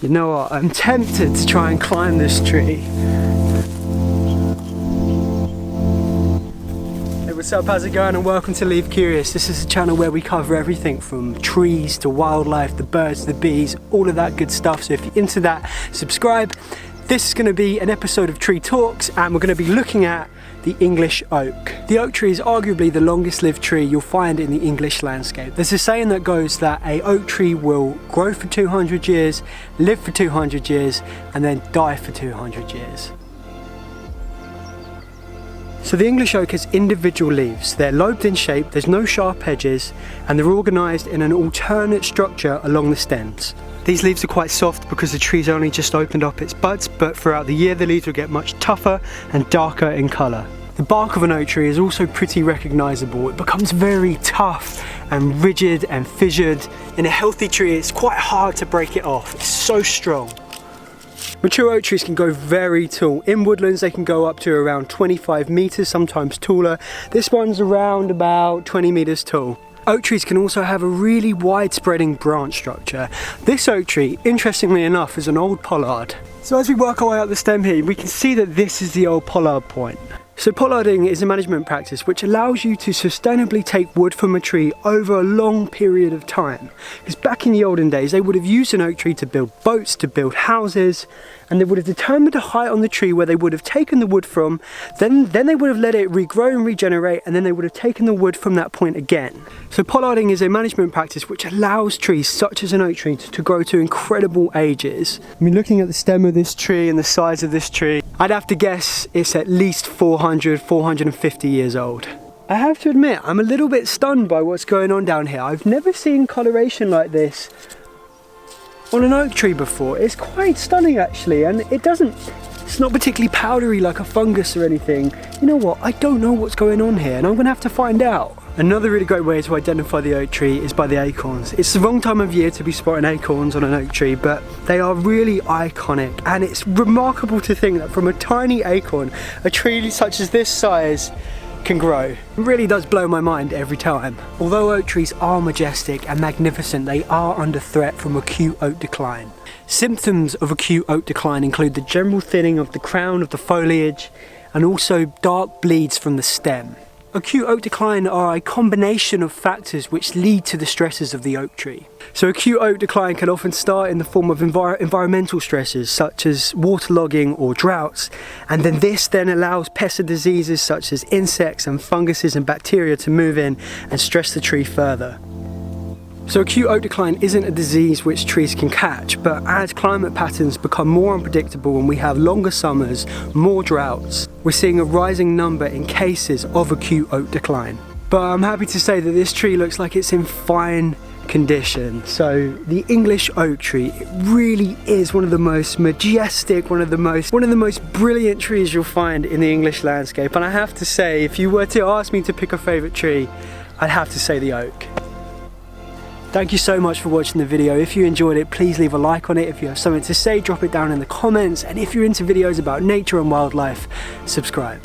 You know what, I'm tempted to try and climb this tree. Hey, what's up, how's it going, and welcome to Leave Curious. This is a channel where we cover everything from trees to wildlife, the birds, the bees, all of that good stuff. So if you're into that, subscribe. This is going to be an episode of Tree Talks, and we're going to be looking at the English oak. The oak tree is arguably the longest lived tree you'll find in the English landscape. There's a saying that goes that a oak tree will grow for 200 years, live for 200 years, and then die for 200 years. So the English oak has individual leaves. They're lobed in shape, there's no sharp edges, and they're organised in an alternate structure along the stems. These leaves are quite soft because the tree's only just opened up its buds, but throughout the year the leaves will get much tougher and darker in colour. The bark of an oak tree is also pretty recognisable. It becomes very tough and rigid and fissured. In a healthy tree it's quite hard to break it off, it's so strong. Mature oak trees can go very tall. In woodlands they can go up to around 25 metres, sometimes taller. This one's around about 20 metres tall. Oak trees can also have a really wide-spreading branch structure. This oak tree, interestingly enough, is an old pollard. So as we work our way up the stem here, we can see that this is the old pollard point. So pollarding is a management practice which allows you to sustainably take wood from a tree over a long period of time. Because back in the olden days they would have used an oak tree to build boats, to build houses, and they would have determined a height on the tree where they would have taken the wood from, then they would have let it regrow and regenerate, and then they would have taken the wood from that point again. So pollarding is a management practice which allows trees such as an oak tree to grow to incredible ages. I mean, looking at the stem of this tree and the size of this tree, I'd have to guess it's at least 450 years old. I have to admit, I'm a little bit stunned by what's going on down here. I've never seen coloration like this on an oak tree before. It's quite stunning actually, and it's not particularly powdery like a fungus or anything. You know what, I don't know what's going on here, and I'm gonna have to find out. Another really great way to identify the oak tree is by the acorns. It's the wrong time of year to be spotting acorns on an oak tree, but they are really iconic, and it's remarkable to think that from a tiny acorn, a tree such as this size can grow. It really does blow my mind every time. Although oak trees are majestic and magnificent, they are under threat from acute oak decline. Symptoms of acute oak decline include the general thinning of the crown of the foliage and also dark bleeds from the stem. Acute oak decline are a combination of factors which lead to the stresses of the oak tree. So acute oak decline can often start in the form of environmental stresses such as waterlogging or droughts, and then this allows pests and diseases such as insects and funguses and bacteria to move in and stress the tree further. So acute oak decline isn't a disease which trees can catch, but as climate patterns become more unpredictable and we have longer summers, more droughts, we're seeing a rising number in cases of acute oak decline. But I'm happy to say that this tree looks like it's in fine condition. So the English oak tree, it really is one of the most majestic, one of the most brilliant trees you'll find in the English landscape. And I have to say, if you were to ask me to pick a favourite tree, I'd have to say the oak. Thank you so much for watching the video. If you enjoyed it, please leave a like on it. If you have something to say, drop it down in the comments. And if you're into videos about nature and wildlife, subscribe.